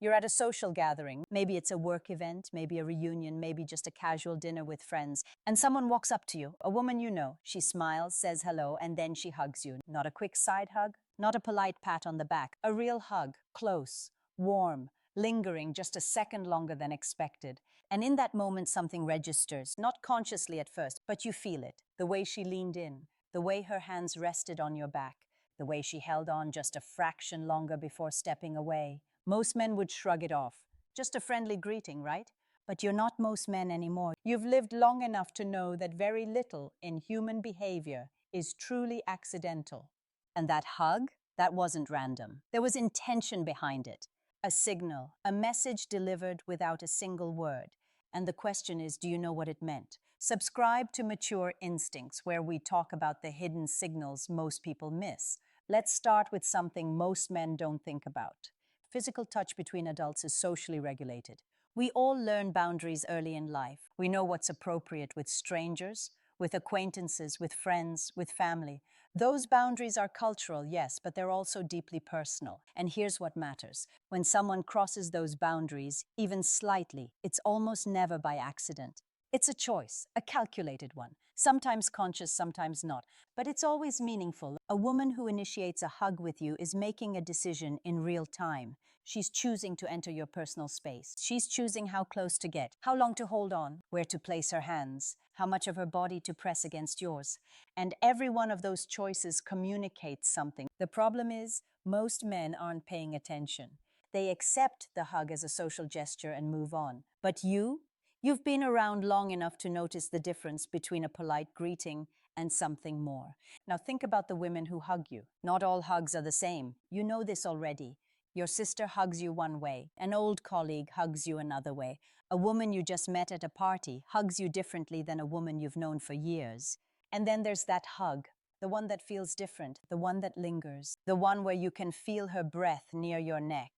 You're at a social gathering. Maybe it's a work event, maybe a reunion, maybe just a casual dinner with friends. And someone walks up to you, a woman you know. She smiles, says hello, and then she hugs you. Not a quick side hug, not a polite pat on the back. A real hug, close, warm, lingering just a second longer than expected. And in that moment, something registers, not consciously at first, but you feel it. The way she leaned in, the way her hands rested on your back, the way she held on just a fraction longer before stepping away. Most men would shrug it off. Just a friendly greeting, right? But you're not most men anymore. You've lived long enough to know that very little in human behavior is truly accidental. And that hug, that wasn't random. There was intention behind it. A signal, a message delivered without a single word. And the question is, do you know what it meant? Subscribe to Mature Instincts, where we talk about the hidden signals most people miss. Let's start with something most men don't think about. Physical touch between adults is socially regulated. We all learn boundaries early in life. We know what's appropriate with strangers, with acquaintances, with friends, with family. Those boundaries are cultural, yes, but they're also deeply personal. And here's what matters. When someone crosses those boundaries, even slightly, it's almost never by accident. It's a choice, a calculated one, sometimes conscious, sometimes not, but it's always meaningful. A woman who initiates a hug with you is making a decision in real time. She's choosing to enter your personal space. She's choosing how close to get, how long to hold on, where to place her hands, how much of her body to press against yours. And every one of those choices communicates something. The problem is, most men aren't paying attention. They accept the hug as a social gesture and move on. But you've been around long enough to notice the difference between a polite greeting and something more. Now think about the women who hug you. Not all hugs are the same. You know this already. Your sister hugs you one way. An old colleague hugs you another way. A woman you just met at a party hugs you differently than a woman you've known for years. And then there's that hug, the one that feels different, the one that lingers, the one where you can feel her breath near your neck,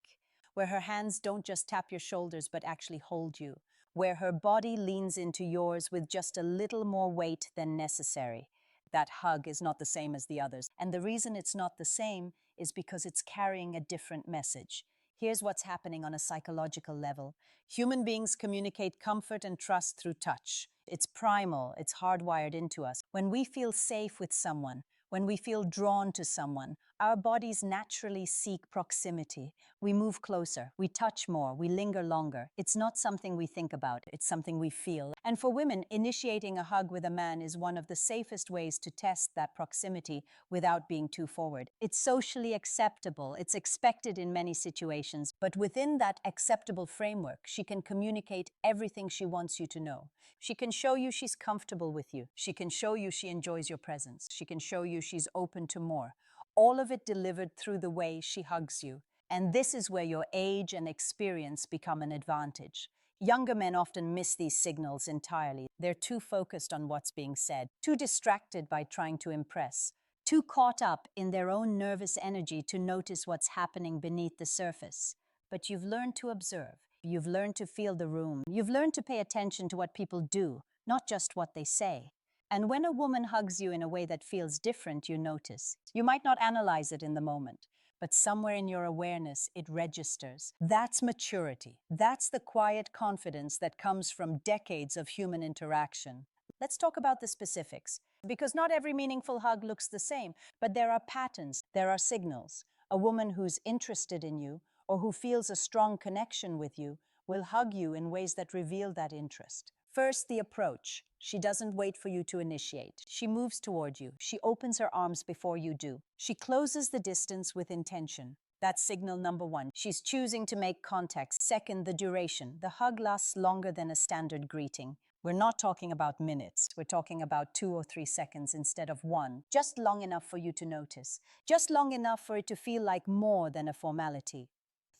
where her hands don't just tap your shoulders but actually hold you, where her body leans into yours with just a little more weight than necessary. That hug is not the same as the others. And the reason it's not the same is because it's carrying a different message. Here's what's happening on a psychological level. Human beings communicate comfort and trust through touch. It's primal, it's hardwired into us. When we feel safe with someone, when we feel drawn to someone, our bodies naturally seek proximity. We move closer, we touch more, we linger longer. It's not something we think about, it's something we feel. And for women, initiating a hug with a man is one of the safest ways to test that proximity without being too forward. It's socially acceptable, it's expected in many situations, but within that acceptable framework, she can communicate everything she wants you to know. She can show you she's comfortable with you. She can show you she enjoys your presence. She can show you she's open to more. All of it delivered through the way she hugs you. And this is where your age and experience become an advantage. Younger men often miss these signals entirely. They're too focused on what's being said, too distracted by trying to impress, too caught up in their own nervous energy to notice what's happening beneath the surface. But you've learned to observe. You've learned to feel the room. You've learned to pay attention to what people do, not just what they say. And when a woman hugs you in a way that feels different, you notice. You might not analyze it in the moment, but somewhere in your awareness, it registers. That's maturity. That's the quiet confidence that comes from decades of human interaction. Let's talk about the specifics, because not every meaningful hug looks the same, but there are patterns, there are signals. A woman who's interested in you or who feels a strong connection with you will hug you in ways that reveal that interest. First, the approach. She doesn't wait for you to initiate. She moves toward you. She opens her arms before you do. She closes the distance with intention. That's signal number one. She's choosing to make contact. Second, the duration. The hug lasts longer than a standard greeting. We're not talking about minutes. We're talking about 2 or 3 seconds instead of one. Just long enough for you to notice. Just long enough for it to feel like more than a formality.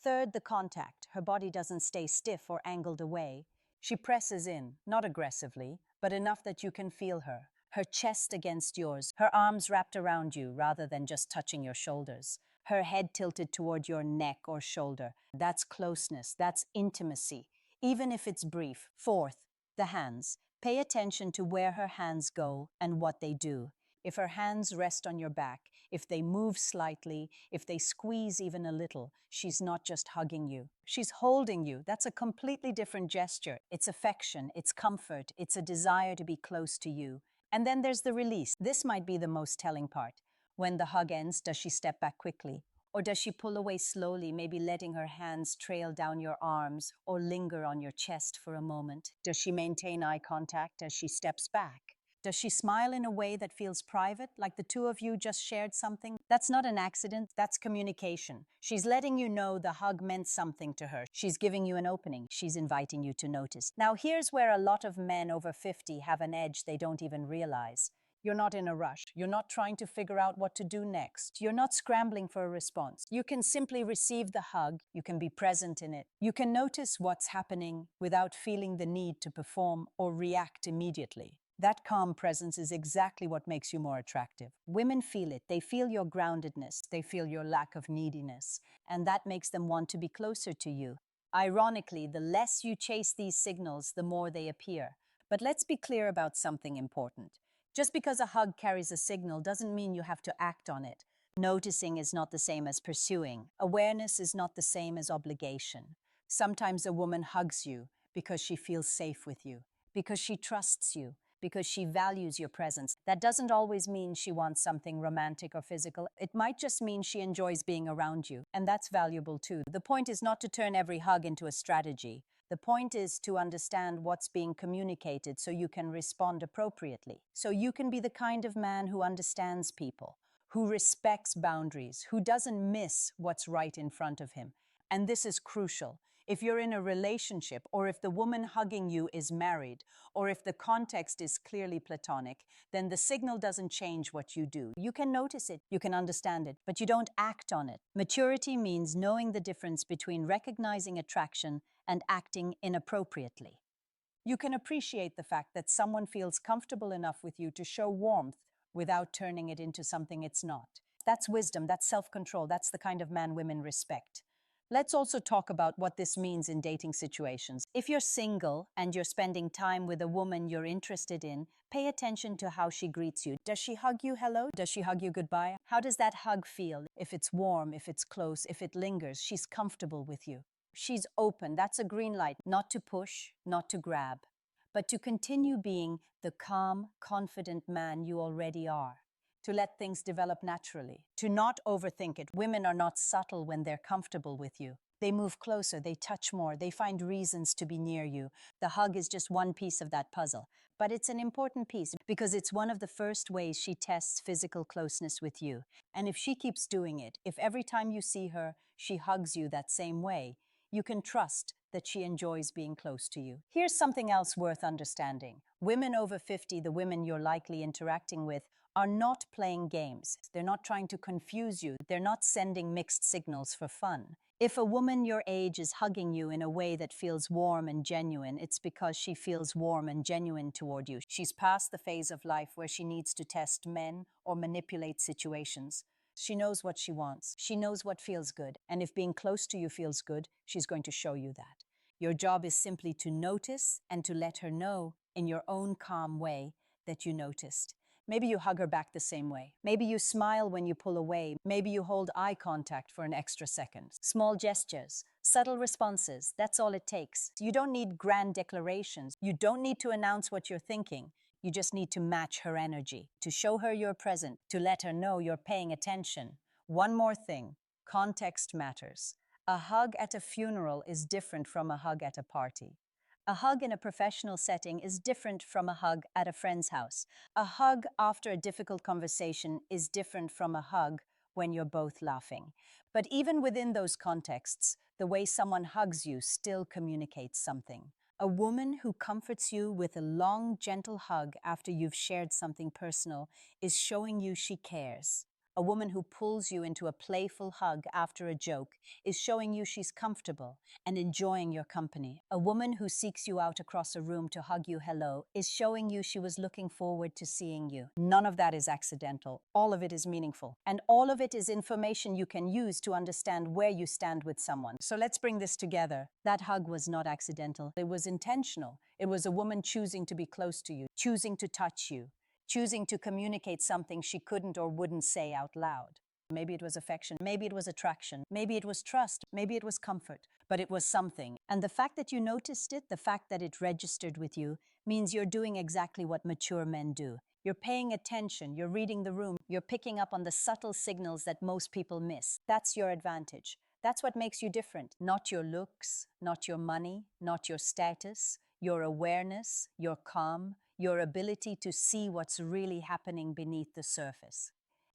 Third, the contact. Her body doesn't stay stiff or angled away. She presses in, not aggressively, but enough that you can feel her. Her chest against yours, her arms wrapped around you rather than just touching your shoulders. Her head tilted toward your neck or shoulder. That's closeness, that's intimacy, even if it's brief. Fourth, the hands. Pay attention to where her hands go and what they do. If her hands rest on your back, if they move slightly, if they squeeze even a little, she's not just hugging you. She's holding you. That's a completely different gesture. It's affection, it's comfort, it's a desire to be close to you. And then there's the release. This might be the most telling part. When the hug ends, does she step back quickly? Or does she pull away slowly, maybe letting her hands trail down your arms or linger on your chest for a moment? Does she maintain eye contact as she steps back? Does she smile in a way that feels private, like the two of you just shared something? That's not an accident, that's communication. She's letting you know the hug meant something to her. She's giving you an opening. She's inviting you to notice. Now, here's where a lot of men over 50 have an edge they don't even realize. You're not in a rush. You're not trying to figure out what to do next. You're not scrambling for a response. You can simply receive the hug. You can be present in it. You can notice what's happening without feeling the need to perform or react immediately. That calm presence is exactly what makes you more attractive. Women feel it. They feel your groundedness. They feel your lack of neediness. And that makes them want to be closer to you. Ironically, the less you chase these signals, the more they appear. But let's be clear about something important. Just because a hug carries a signal doesn't mean you have to act on it. Noticing is not the same as pursuing. Awareness is not the same as obligation. Sometimes a woman hugs you because she feels safe with you, because she trusts you, because she values your presence. That doesn't always mean she wants something romantic or physical. It might just mean she enjoys being around you, and that's valuable too. The point is not to turn every hug into a strategy. The point is to understand what's being communicated so you can respond appropriately. So you can be the kind of man who understands people, who respects boundaries, who doesn't miss what's right in front of him. And this is crucial. If you're in a relationship, or if the woman hugging you is married, or if the context is clearly platonic, then the signal doesn't change what you do. You can notice it, you can understand it, but you don't act on it. Maturity means knowing the difference between recognizing attraction and acting inappropriately. You can appreciate the fact that someone feels comfortable enough with you to show warmth without turning it into something it's not. That's wisdom, that's self-control, that's the kind of man women respect. Let's also talk about what this means in dating situations. If you're single and you're spending time with a woman you're interested in, pay attention to how she greets you. Does she hug you hello? Does she hug you goodbye? How does that hug feel? If it's warm, if it's close, if it lingers, she's comfortable with you. She's open. That's a green light. Not to push, not to grab, but to continue being the calm, confident man you already are. To let things develop naturally, to not overthink it. Women are not subtle when they're comfortable with you. They move closer, they touch more, they find reasons to be near you. The hug is just one piece of that puzzle, but it's an important piece because it's one of the first ways she tests physical closeness with you. And if she keeps doing it, if every time you see her, she hugs you that same way, you can trust that she enjoys being close to you. Here's something else worth understanding. Women over 50, the women you're likely interacting with, are not playing games. They're not trying to confuse you. They're not sending mixed signals for fun. If a woman your age is hugging you in a way that feels warm and genuine, it's because she feels warm and genuine toward you. She's past the phase of life where she needs to test men or manipulate situations. She knows what she wants. She knows what feels good. And if being close to you feels good, she's going to show you that. Your job is simply to notice and to let her know in your own calm way that you noticed. Maybe you hug her back the same way. Maybe you smile when you pull away. Maybe you hold eye contact for an extra second. Small gestures, subtle responses, that's all it takes. You don't need grand declarations. You don't need to announce what you're thinking. You just need to match her energy, to show her you're present, to let her know you're paying attention. One more thing, context matters. A hug at a funeral is different from a hug at a party. A hug in a professional setting is different from a hug at a friend's house. A hug after a difficult conversation is different from a hug when you're both laughing. But even within those contexts, the way someone hugs you still communicates something. A woman who comforts you with a long, gentle hug after you've shared something personal is showing you she cares. A woman who pulls you into a playful hug after a joke is showing you she's comfortable and enjoying your company. A woman who seeks you out across a room to hug you hello is showing you she was looking forward to seeing you. None of that is accidental. All of it is meaningful. And all of it is information you can use to understand where you stand with someone. So let's bring this together. That hug was not accidental. It was intentional. It was a woman choosing to be close to you, choosing to touch you, choosing to communicate something she couldn't or wouldn't say out loud. Maybe it was affection, maybe it was attraction, maybe it was trust, maybe it was comfort, but it was something. And the fact that you noticed it, the fact that it registered with you, means you're doing exactly what mature men do. You're paying attention, you're reading the room, you're picking up on the subtle signals that most people miss. That's your advantage. That's what makes you different. Not your looks, not your money, not your status, your awareness, your calm, your ability to see what's really happening beneath the surface.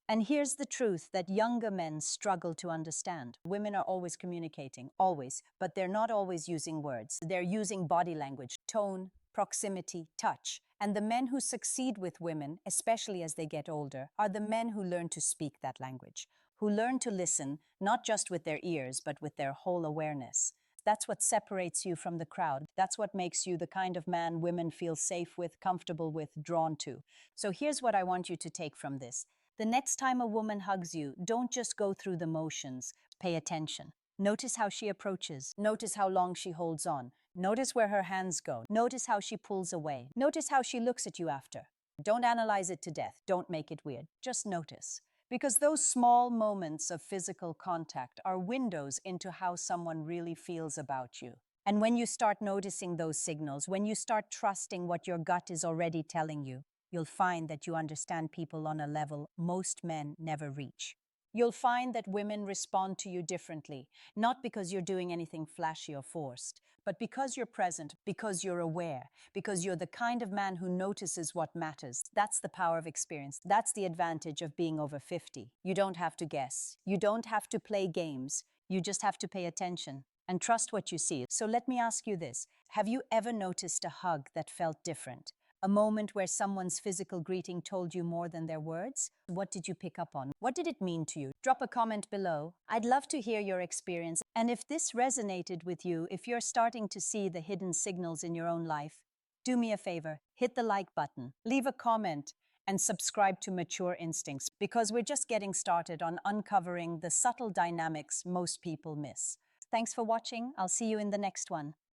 And here's the truth that younger men struggle to understand. Women are always communicating, always, but they're not always using words. They're using body language, tone, proximity, touch. And the men who succeed with women, especially as they get older, are the men who learn to speak that language, who learn to listen, not just with their ears, but with their whole awareness. That's what separates you from the crowd. That's what makes you the kind of man women feel safe with, comfortable with, drawn to. So here's what I want you to take from this. The next time a woman hugs you, don't just go through the motions. Pay attention. Notice how she approaches. Notice how long she holds on. Notice where her hands go. Notice how she pulls away. Notice how she looks at you after. Don't analyze it to death. Don't make it weird. Just notice. Because those small moments of physical contact are windows into how someone really feels about you. And when you start noticing those signals, when you start trusting what your gut is already telling you, you'll find that you understand people on a level most men never reach. You'll find that women respond to you differently, not because you're doing anything flashy or forced, but because you're present, because you're aware, because you're the kind of man who notices what matters. That's the power of experience. That's the advantage of being over 50. You don't have to guess. You don't have to play games. You just have to pay attention and trust what you see. So let me ask you this. Have you ever noticed a hug that felt different? A moment where someone's physical greeting told you more than their words? What did you pick up on? What did it mean to you? Drop a comment below. I'd love to hear your experience. And if this resonated with you, if you're starting to see the hidden signals in your own life, do me a favor, hit the like button, leave a comment, and subscribe to Mature Instincts, because we're just getting started on uncovering the subtle dynamics most people miss. Thanks for watching. I'll see you in the next one.